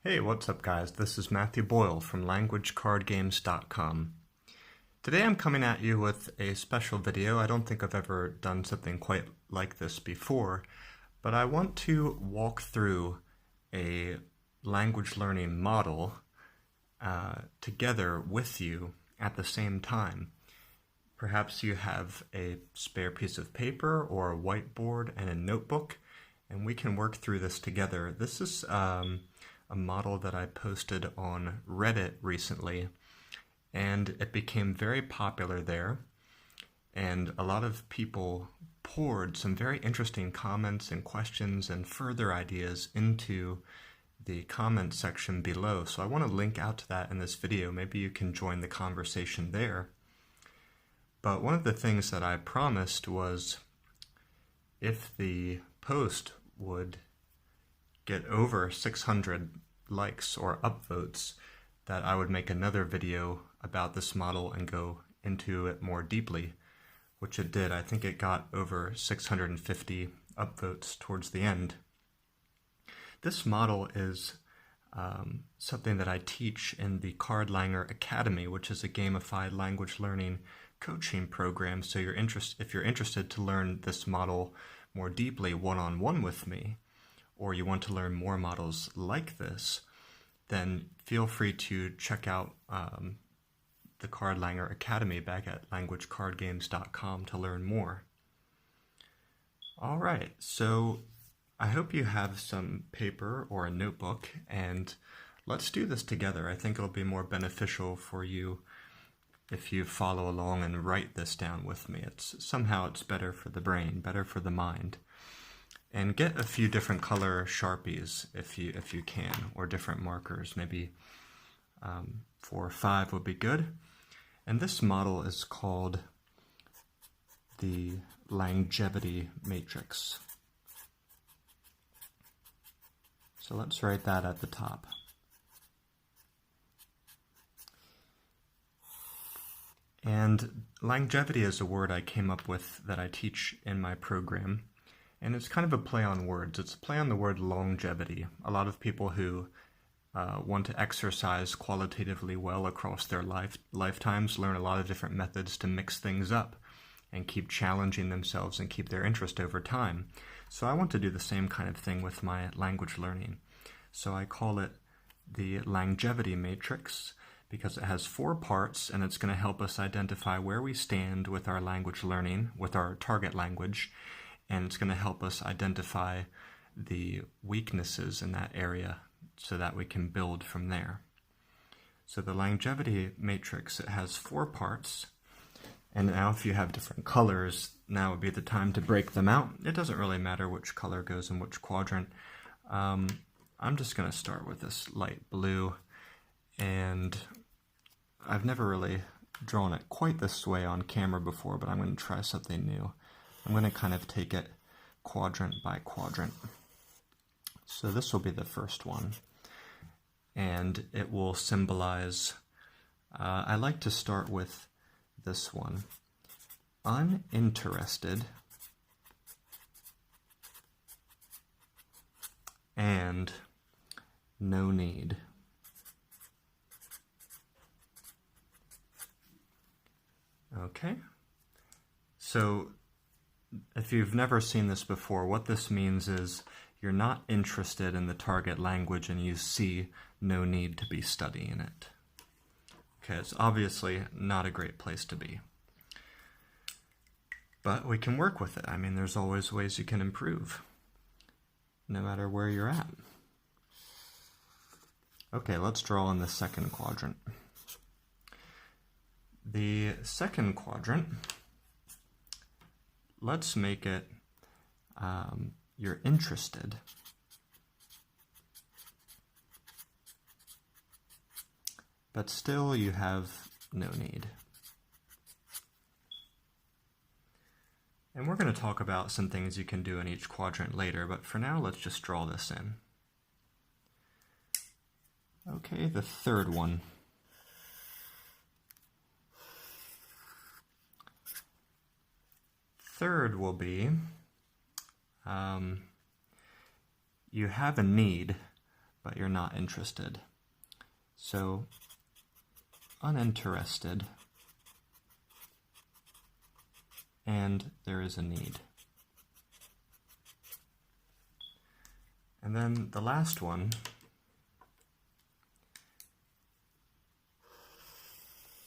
Hey, what's up guys? This is Matthew Boyle from LanguageCardGames.com. Today I'm coming at you with a special video. I don't think I've ever done something quite like this before, but I want to walk through a language learning model together with you at the same time. Perhaps you have a spare piece of paper or a whiteboard and a notebook, and we can work through this together. This is a model that I posted on Reddit recently, and it became very popular there, and a lot of people poured some very interesting comments and questions and further ideas into the comment section below. So I want to link out to that in this video. Maybe you can join the conversation there. But one of the things that I promised was if the post would get over 600 likes or upvotes, that I would make another video about this model and go into it more deeply, which it did. I think it got over 650 upvotes towards the end. This model is something that I teach in the Cardlanger Academy, which is a gamified language learning coaching program. So if you're interested to learn this model more deeply one-on-one with me, or you want to learn more models like this, then feel free to check out the Cardlanger Academy back at LanguageCardGames.com to learn more. Alright, so I hope you have some paper or a notebook, and let's do this together. I think it'll be more beneficial for you if you follow along and write this down with me. Somehow it's better for the brain, better for the mind. And get a few different color Sharpies if you can, or different markers. Maybe 4 or 5 would be good. And this model is called the Langevity Matrix. So let's write that at the top. And longevity is a word I came up with that I teach in my program. And it's kind of a play on words. It's a play on the word longevity. A lot of people who want to exercise qualitatively well across their lifetimes learn a lot of different methods to mix things up and keep challenging themselves and keep their interest over time. So I want to do the same kind of thing with my language learning. So I call it the Langevity Matrix because it has 4 parts, and it's going to help us identify where we stand with our language learning, with our target language, and it's going to help us identify the weaknesses in that area so that we can build from there. So the Langevity Matrix, it has 4 parts, and now if you have different colors, now would be the time to break them out. It doesn't really matter which color goes in which quadrant. I'm just going to start with this light blue, and I've never really drawn it quite this way on camera before, but I'm going to try something new. I'm going to kind of take it quadrant by quadrant. So this will be the first one, and it will symbolize, I like to start with this one, uninterested and no need. Okay, so if you've never seen this before, what this means is you're not interested in the target language and you see no need to be studying it. Okay, it's obviously not a great place to be. But we can work with it. I mean, there's always ways you can improve, no matter where you're at. Okay, let's draw in the second quadrant. The second quadrant, let's make it you're interested, but still you have no need. And we're going to talk about some things you can do in each quadrant later, but for now let's just draw this in. Okay, the third one. Third will be you have a need, but you're not interested. So, uninterested, and there is a need. And then the last one,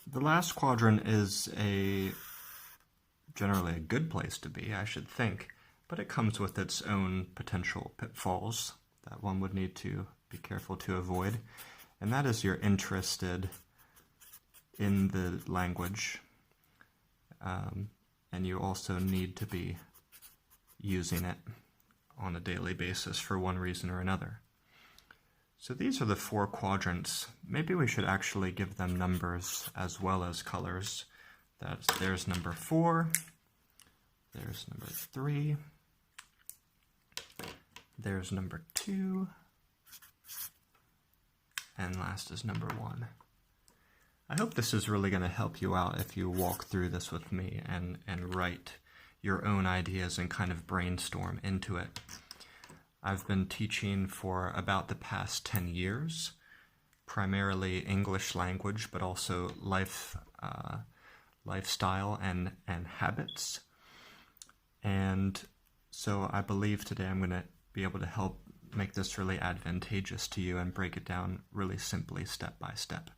the last quadrant is generally a good place to be, I should think, but it comes with its own potential pitfalls that one would need to be careful to avoid. And that is you're interested in the language, and you also need to be using it on a daily basis for one reason or another. So these are the 4 quadrants. Maybe we should actually give them numbers as well as colors. There's number 4, there's number 3, there's number 2, and last is number 1. I hope this is really going to help you out if you walk through this with me and write your own ideas and kind of brainstorm into it. I've been teaching for about the past 10 years, primarily English language, but also lifestyle and habits. And so I believe today I'm going to be able to help make this really advantageous to you and break it down really simply, step by step.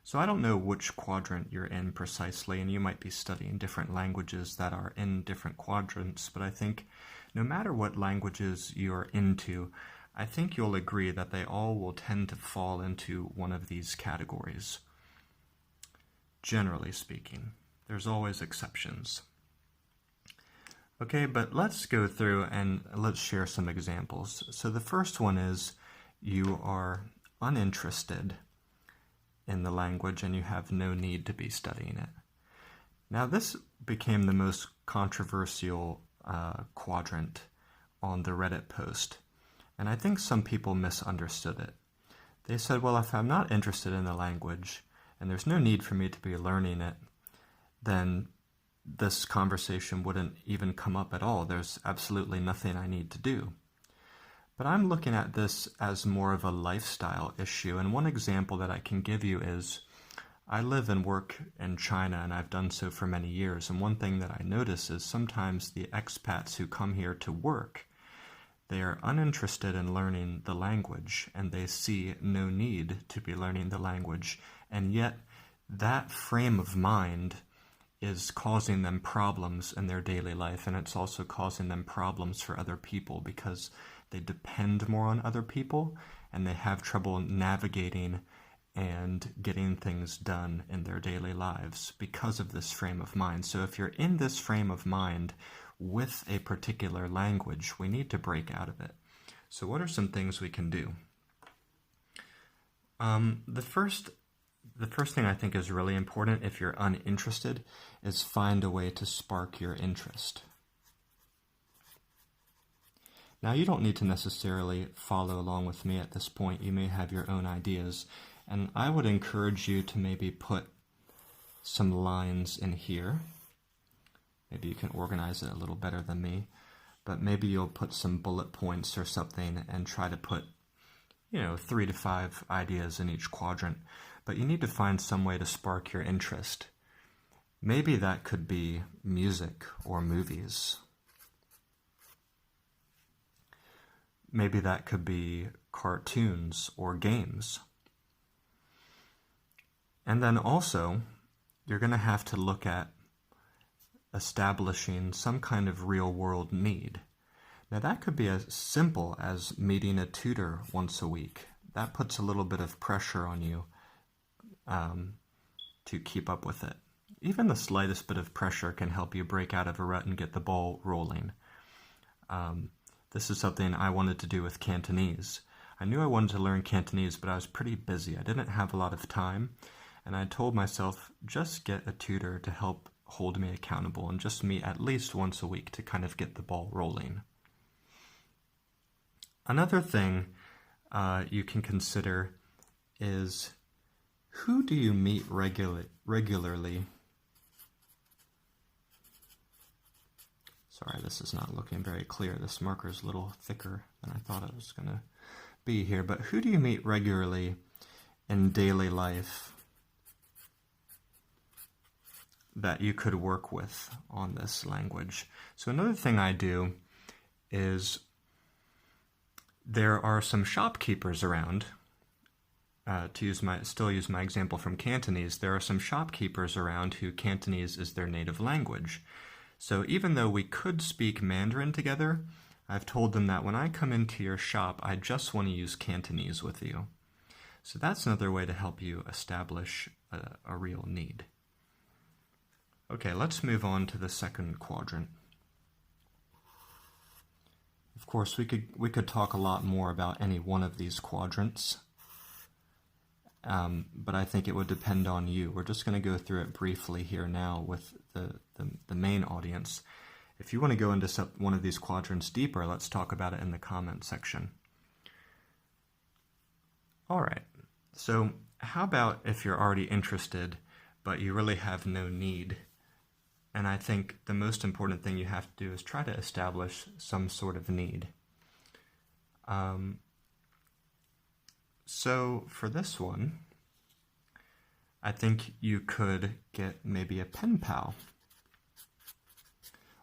So I don't know which quadrant you're in precisely, and you might be studying different languages that are in different quadrants, but I think no matter what languages you're into, I think you'll agree that they all will tend to fall into one of these categories. Generally speaking, there's always exceptions. Okay, but let's go through and let's share some examples. So the first one is you are uninterested in the language and you have no need to be studying it. Now this became the most controversial quadrant on the Reddit post, and I think some people misunderstood it. They said, well, if I'm not interested in the language and there's no need for me to be learning it, then this conversation wouldn't even come up at all. There's absolutely nothing I need to do. But I'm looking at this as more of a lifestyle issue, and one example that I can give you is I live and work in China, and I've done so for many years, and one thing that I notice is sometimes the expats who come here to work, they are uninterested in learning the language, and they see no need to be learning the language, and yet that frame of mind is causing them problems in their daily life, and it's also causing them problems for other people because they depend more on other people and they have trouble navigating and getting things done in their daily lives because of this frame of mind. So if you're in this frame of mind with a particular language, we need to break out of it. So what are some things we can do? The first thing I think is really important if you're uninterested is find a way to spark your interest. Now, you don't need to necessarily follow along with me at this point. You may have your own ideas, and I would encourage you to maybe put some lines in here. Maybe you can organize it a little better than me, but maybe you'll put some bullet points or something and try to put, 3 to 5 ideas in each quadrant. But you need to find some way to spark your interest. Maybe that could be music or movies. Maybe that could be cartoons or games. And then also, you're going to have to look at establishing some kind of real-world need. Now that could be as simple as meeting a tutor once a week. That puts a little bit of pressure on you to keep up with it. Even the slightest bit of pressure can help you break out of a rut and get the ball rolling. This is something I wanted to do with Cantonese. I knew I wanted to learn Cantonese, but I was pretty busy. I didn't have a lot of time, and I told myself, just get a tutor to help hold me accountable and just meet at least once a week to kind of get the ball rolling. Another thing you can consider is, who do you meet regularly? Sorry, this is not looking very clear. This marker is a little thicker than I thought it was going to be here, but who do you meet regularly in daily life that you could work with on this language? So another thing I do is there are some shopkeepers around. To still use my example from Cantonese, there are some shopkeepers around who Cantonese is their native language. So even though we could speak Mandarin together, I've told them that when I come into your shop, I just want to use Cantonese with you. So that's another way to help you establish a real need. Okay, let's move on to the second quadrant. Of course, we could talk a lot more about any one of these quadrants, but I think it would depend on you. We're just going to go through it briefly here now with the main audience. If you want to go into one of these quadrants deeper, let's talk about it in the comment section. All right, so how about if you're already interested, but you really have no need? And I think the most important thing you have to do is try to establish some sort of need. So for this one, I think you could get maybe a pen pal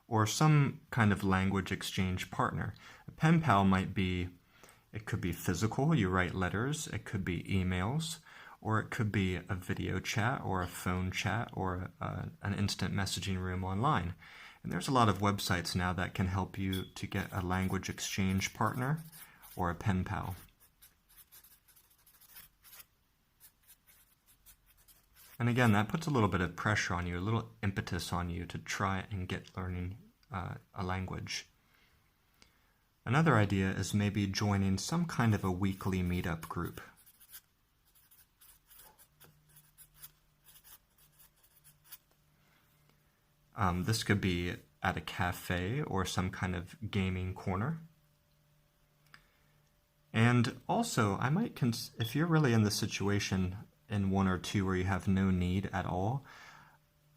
or some kind of language exchange partner. A pen pal it could be physical, you write letters, it could be emails, or it could be a video chat or a phone chat or an instant messaging room online. And there's a lot of websites now that can help you to get a language exchange partner or a pen pal. And again, that puts a little bit of pressure on you, a little impetus on you to try and get learning a language. Another idea is maybe joining some kind of a weekly meetup group. This could be at a cafe or some kind of gaming corner. And also, I might if you're really in the situation in one or two where you have no need at all,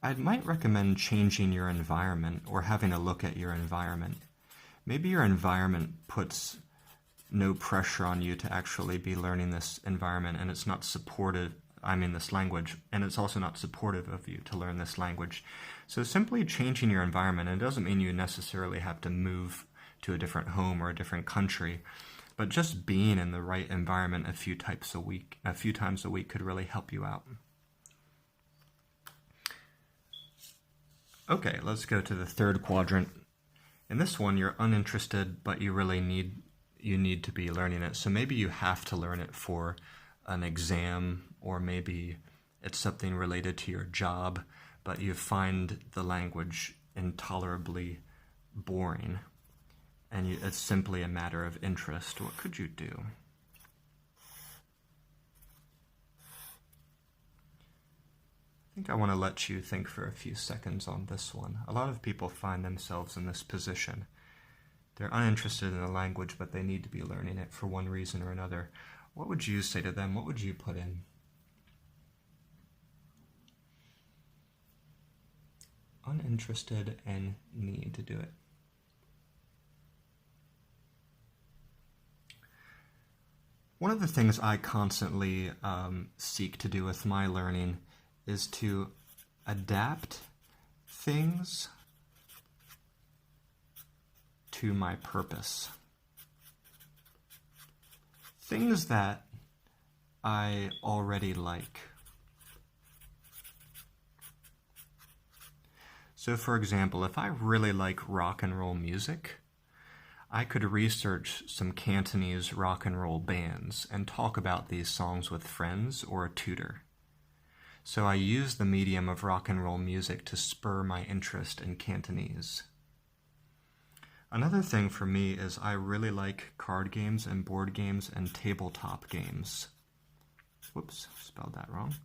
I might recommend changing your environment or having a look at your environment. Maybe your environment puts no pressure on you to actually be learning this environment, and it's not supportive, this language, and it's also not supportive of you to learn this language. So simply changing your environment, and it doesn't mean you necessarily have to move to a different home or a different country, but just being in the right environment a few times a week could really help you out. Okay, let's go to the third quadrant. In this one, you're uninterested, but you really need to be learning it. So maybe you have to learn it for an exam, or maybe it's something related to your job, but you find the language intolerably boring, and it's simply a matter of interest. What could you do? I think I want to let you think for a few seconds on this one. A lot of people find themselves in this position. They're uninterested in the language, but they need to be learning it for one reason or another. What would you say to them? What would you put in? Uninterested and need to do it. One of the things I constantly seek to do with my learning is to adapt things to my purpose. Things that I already like. So for example, if I really like rock and roll music, I could research some Cantonese rock and roll bands and talk about these songs with friends or a tutor. So I use the medium of rock and roll music to spur my interest in Cantonese. Another thing for me is I really like card games and board games and tabletop games. Whoops, spelled that wrong.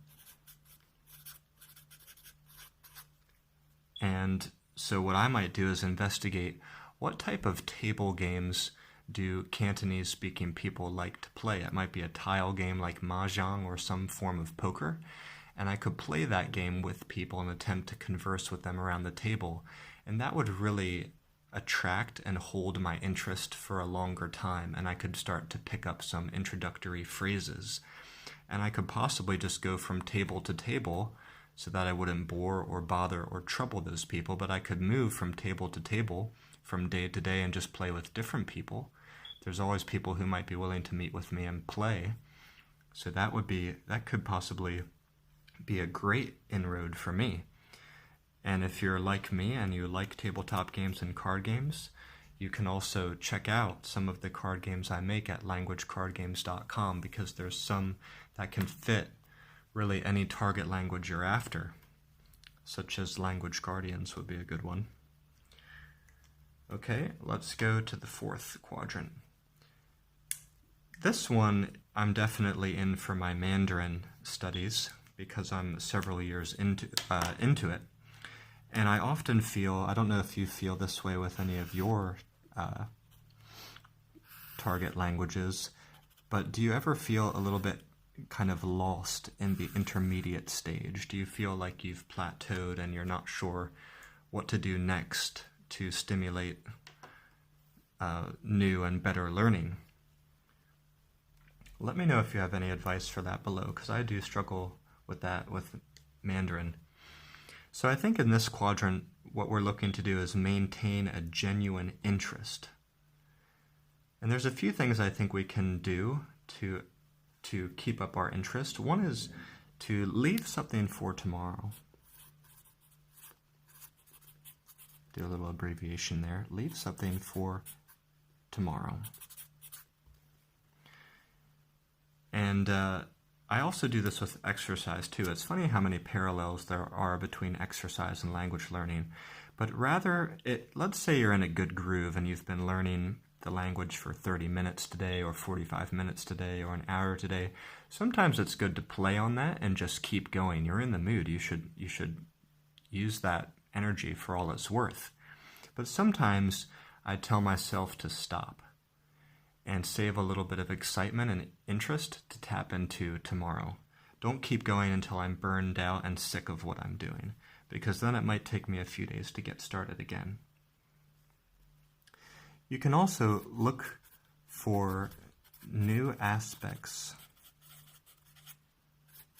And so what I might do is investigate what type of table games do Cantonese-speaking people like to play. It might be a tile game like mahjong or some form of poker, and I could play that game with people and attempt to converse with them around the table, and that would really attract and hold my interest for a longer time, and I could start to pick up some introductory phrases. And I could possibly just go from table to table so that I wouldn't bore or bother or trouble those people, but I could move from table to table, from day to day, and just play with different people. There's always people who might be willing to meet with me and play. So that could possibly be a great inroad for me. And if you're like me and you like tabletop games and card games, you can also check out some of the card games I make at languagecardgames.com, because there's some that can fit really any target language you're after, such as Language Guardians would be a good one. Okay, let's go to the fourth quadrant. This one I'm definitely in for my Mandarin studies, because I'm several years into it. And I often feel, I don't know if you feel this way with any of your target languages, but do you ever feel a little bit kind of lost in the intermediate stage? Do you feel like you've plateaued and you're not sure what to do next to stimulate new and better learning? Let me know if you have any advice for that below, because I do struggle with that with Mandarin. So I think in this quadrant, what we're looking to do is maintain a genuine interest. And there's a few things I think we can do to keep up our interest. One is to leave something for tomorrow. Do a little abbreviation there. Leave something for tomorrow. And I also do this with exercise too. It's funny how many parallels there are between exercise and language learning. But let's say you're in a good groove and you've been learning the language for 30 minutes today, or 45 minutes today, or an hour today. Sometimes it's good to play on that and just keep going. You're in the mood. You should use that energy for all it's worth. But sometimes I tell myself to stop and save a little bit of excitement and interest to tap into tomorrow. Don't keep going until I'm burned out and sick of what I'm doing, because then it might take me a few days to get started again. You can also look for new aspects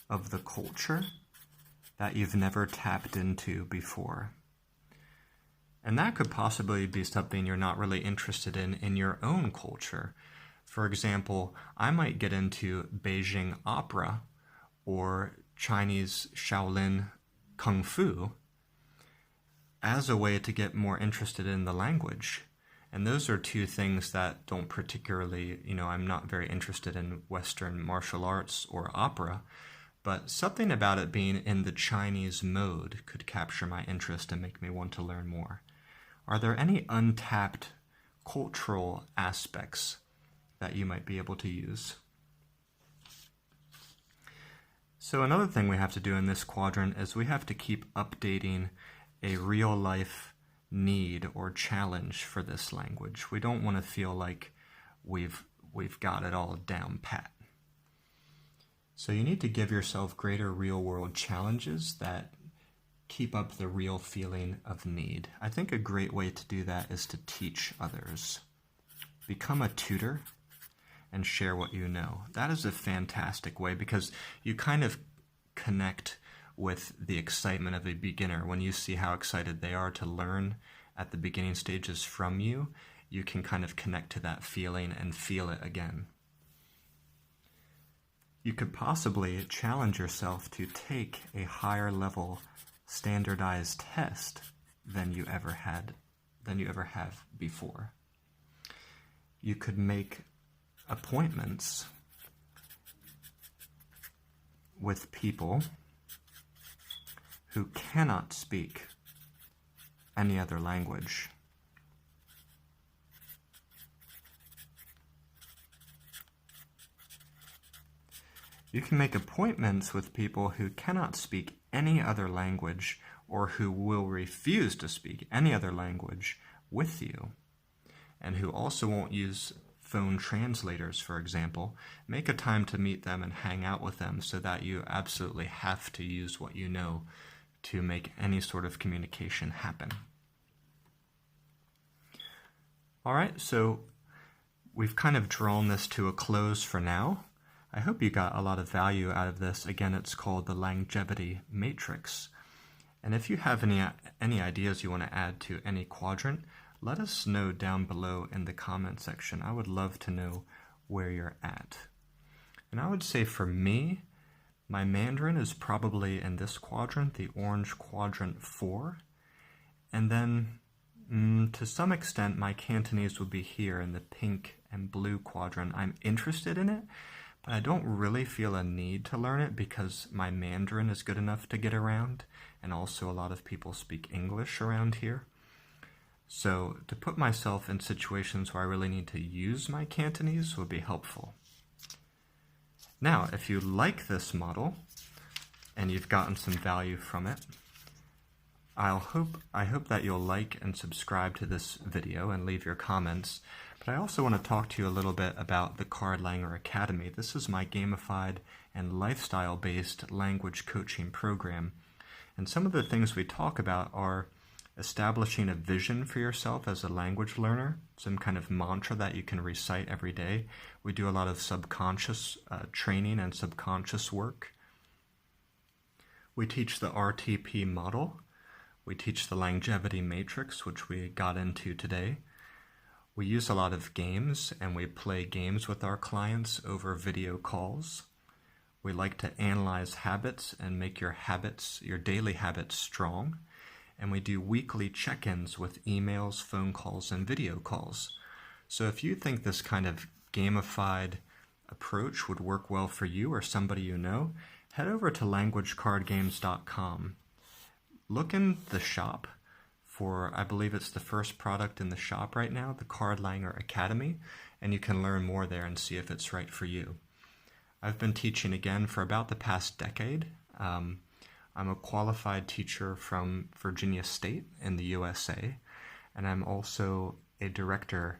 of the culture that you've never tapped into before. And that could possibly be something you're not really interested in your own culture. For example, I might get into Beijing opera or Chinese Shaolin Kung Fu as a way to get more interested in the language. And those are two things that don't particularly, I'm not very interested in Western martial arts or opera, but something about it being in the Chinese mode could capture my interest and make me want to learn more. Are there any untapped cultural aspects that you might be able to use? So another thing we have to do in this quadrant is we have to keep updating a real-life need or challenge for this language. We don't want to feel like we've got it all down pat. So you need to give yourself greater real-world challenges that keep up the real feeling of need. I think a great way to do that is to teach others. Become a tutor and share what you know. That is a fantastic way, because you kind of connect with the excitement of a beginner. When you see how excited they are to learn at the beginning stages from you, you can kind of connect to that feeling and feel it again. You could possibly challenge yourself to take a higher level standardized test than you ever have before. You could make appointments with people who cannot speak any other language. You can make appointments with people who cannot speak any other language, or who will refuse to speak any other language with you, and who also won't use phone translators, for example. Make a time to meet them and hang out with them so that you absolutely have to use what you know to make any sort of communication happen. All right, so we've kind of drawn this to a close for now. I hope you got a lot of value out of this. Again, it's called the Langevity Matrix. And if you have any ideas you want to add to any quadrant, let us know down below in the comment section. I would love to know where you're at. And I would say for me, my Mandarin is probably in this quadrant, the orange quadrant 4. And then to some extent, my Cantonese would be here in the pink and blue quadrant. I'm interested in it, but I don't really feel a need to learn it because my Mandarin is good enough to get around, and also a lot of people speak English around here. So to put myself in situations where I really need to use my Cantonese would be helpful. Now, if you like this model and you've gotten some value from it, I hope that you'll like and subscribe to this video and leave your comments. But I also want to talk to you a little bit about the Cardlanger Academy. This is my gamified and lifestyle-based language coaching program. And some of the things we talk about are establishing a vision for yourself as a language learner, some kind of mantra that you can recite every day. We do a lot of subconscious training and subconscious work. We teach the RTP model. We teach the Langevity Matrix, which we got into today. We use a lot of games, and we play games with our clients over video calls. We like to analyze habits and make your daily habits strong. And we do weekly check-ins with emails, phone calls, and video calls. So if you think this kind of gamified approach would work well for you or somebody you know, head over to languagecardgames.com. Look in the shop for, I believe it's the first product in the shop right now, the Cardlanger Academy, and you can learn more there and see if it's right for you. I've been teaching again for about the past decade. I'm a qualified teacher from Virginia State in the USA, and I'm also a director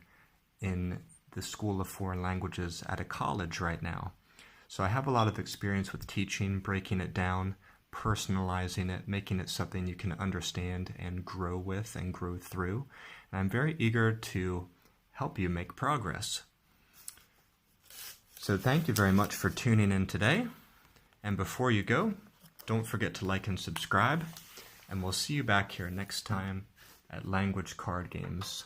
in the School of Foreign Languages at a college right now. So I have a lot of experience with teaching, breaking it down, personalizing it, making it something you can understand and grow with and grow through. And I'm very eager to help you make progress. So thank you very much for tuning in today. And before you go, don't forget to like and subscribe, and we'll see you back here next time at Language Card Games.